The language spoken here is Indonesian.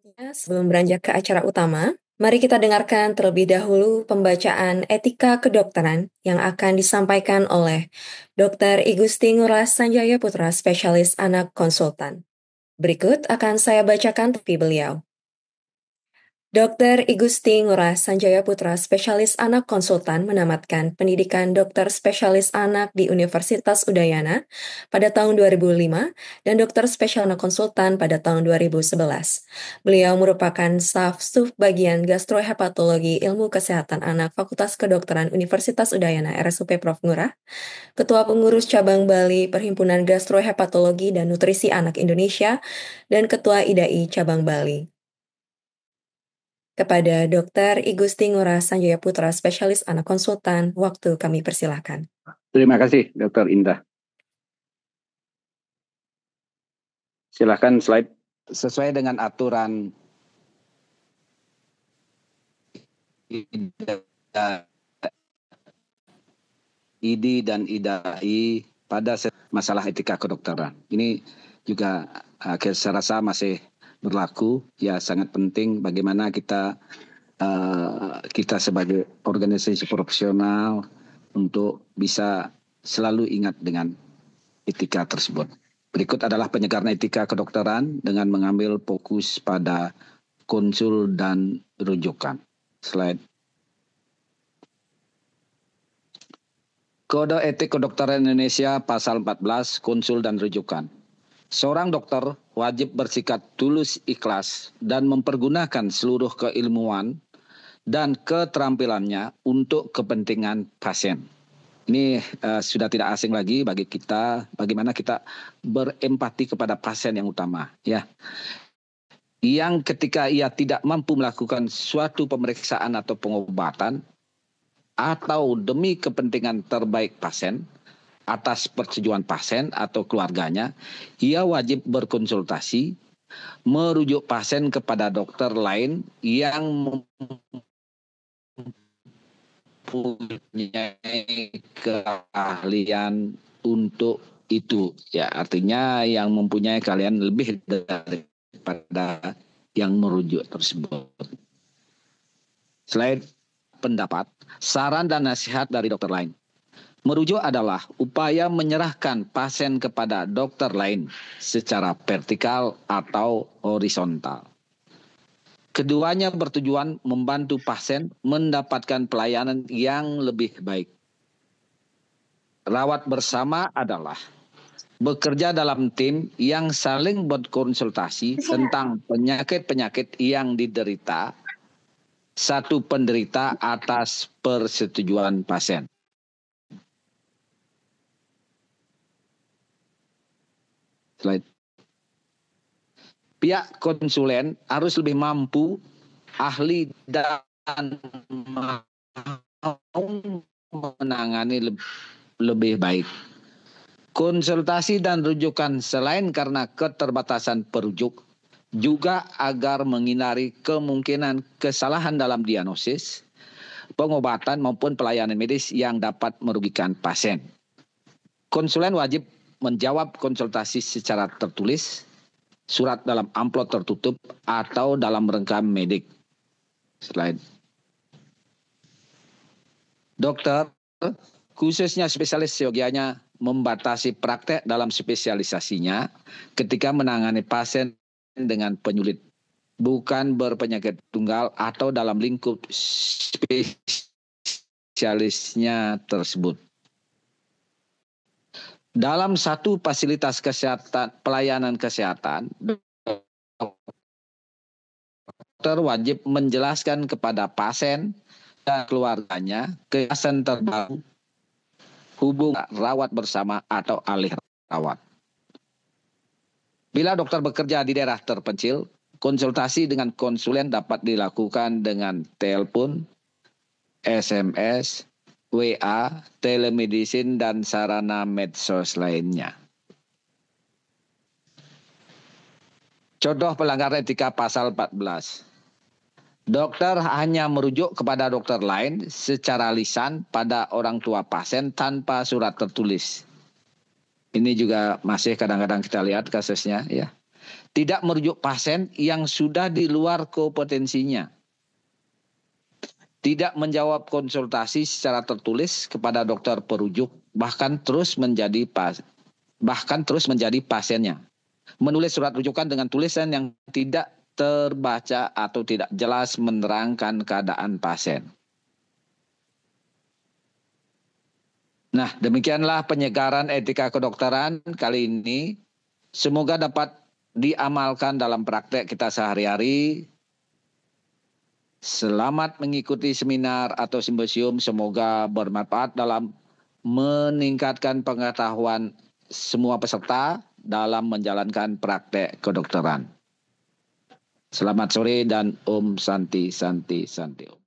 Ya, sebelum beranjak ke acara utama, mari kita dengarkan terlebih dahulu pembacaan etika kedokteran yang akan disampaikan oleh Dr. Igusti Ngurah Sanjaya Putra, spesialis anak konsultan. Berikut akan saya bacakan tepi beliau. Dr. Igusti Ngurah Sanjaya Putra, spesialis anak konsultan, menamatkan pendidikan dokter spesialis anak di Universitas Udayana pada tahun 2005 dan dokter spesial anak konsultan pada tahun 2011. Beliau merupakan staf bagian gastrohepatologi ilmu kesehatan anak Fakultas Kedokteran Universitas Udayana RSUP Prof. Ngurah, Ketua Pengurus Cabang Bali Perhimpunan Gastrohepatologi dan Nutrisi Anak Indonesia, dan Ketua IDAI Cabang Bali. Kepada Dr. Igusti Ngurah Sanjaya Putra, spesialis anak konsultan, waktu kami persilahkan. Terima kasih, Dr. Indah. Silakan slide. Sesuai dengan aturan ID dan IDAI pada masalah etika kedokteran. Ini juga saya rasa masih berlaku, ya sangat penting bagaimana kita sebagai organisasi profesional untuk bisa selalu ingat dengan etika tersebut. Berikut adalah penyegaran etika kedokteran dengan mengambil fokus pada konsul dan rujukan. Slide. Kode Etik Kedokteran Indonesia Pasal 14, konsul dan rujukan. Seorang dokter wajib bersikap tulus ikhlas dan mempergunakan seluruh keilmuan dan keterampilannya untuk kepentingan pasien. Ini sudah tidak asing lagi bagi kita, bagaimana kita berempati kepada pasien yang utama, ya. Yang ketika ia tidak mampu melakukan suatu pemeriksaan atau pengobatan, atau demi kepentingan terbaik pasien, atas persetujuan pasien atau keluarganya, ia wajib berkonsultasi, merujuk pasien kepada dokter lain yang mempunyai keahlian untuk itu. Ya, artinya yang mempunyai keahlian lebih daripada yang merujuk tersebut. Slide pendapat, saran dan nasihat dari dokter lain. Merujuk adalah upaya menyerahkan pasien kepada dokter lain secara vertikal atau horizontal. Keduanya bertujuan membantu pasien mendapatkan pelayanan yang lebih baik. Rawat bersama adalah bekerja dalam tim yang saling berkonsultasi tentang penyakit-penyakit yang diderita satu penderita atas persetujuan pasien. Slide. Pihak konsulen harus lebih mampu, ahli dan mau menangani lebih baik. Konsultasi dan rujukan selain karena keterbatasan perujuk, juga agar menghindari kemungkinan kesalahan dalam diagnosis, pengobatan maupun pelayanan medis yang dapat merugikan pasien. Konsulen wajib menjawab konsultasi secara tertulis, surat dalam amplop tertutup, atau dalam rengkam medik. Slide. Dokter, khususnya spesialis seyogianya membatasi praktek dalam spesialisasinya ketika menangani pasien dengan penyulit, bukan berpenyakit tunggal atau dalam lingkup spesialisnya tersebut. Dalam satu fasilitas kesehatan, pelayanan kesehatan, dokter wajib menjelaskan kepada pasien dan keluarganya kebiasaan terbaru, hubungan rawat bersama atau alih rawat. Bila dokter bekerja di daerah terpencil, konsultasi dengan konsulen dapat dilakukan dengan telepon, SMS, WA, telemedicine, dan sarana medsos lainnya. Contoh pelanggaran etika pasal 14. Dokter hanya merujuk kepada dokter lain secara lisan pada orang tua pasien tanpa surat tertulis. Ini juga masih kadang-kadang kita lihat kasusnya, ya. tidak merujuk pasien yang sudah di luar kompetensinya, tidak menjawab konsultasi secara tertulis kepada dokter perujuk, bahkan terus menjadi pasiennya, menulis surat rujukan dengan tulisan yang tidak terbaca atau tidak jelas menerangkan keadaan pasien. Nah, demikianlah penyegaran etika kedokteran kali ini. Semoga dapat diamalkan dalam praktek kita sehari-hari. Selamat mengikuti seminar atau simposium. Semoga bermanfaat dalam meningkatkan pengetahuan semua peserta dalam menjalankan praktek kedokteran. Selamat sore dan Om Santi Santi Santi Om.